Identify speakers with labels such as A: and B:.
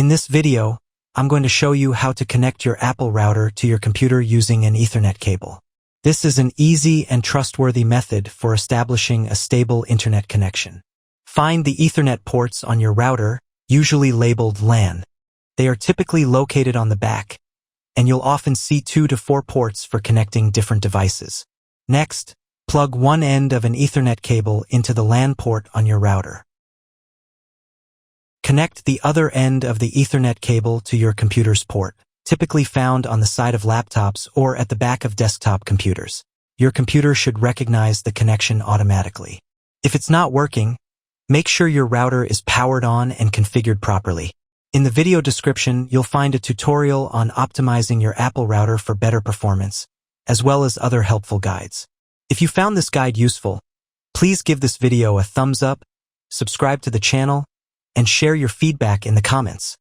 A: In this video, I'm going to show you how to connect your Apple router to your computer using an Ethernet cable. This is an easy and trustworthy method for establishing a stable internet connection. Find the Ethernet ports on your router, usually labeled LAN. They are typically located on the back, and you'll often see 2 to 4 ports for connecting different devices. Next, plug one end of an Ethernet cable into the LAN port on your router. Connect the other end of the Ethernet cable to your computer's port, typically found on the side of laptops or at the back of desktop computers. Your computer should recognize the connection automatically. If it's not working, make sure your router is powered on and configured properly. In the video description, you'll find a tutorial on optimizing your Apple router for better performance, as well as other helpful guides. If you found this guide useful, please give this video a thumbs up, subscribe to the channel, and share your feedback in the comments.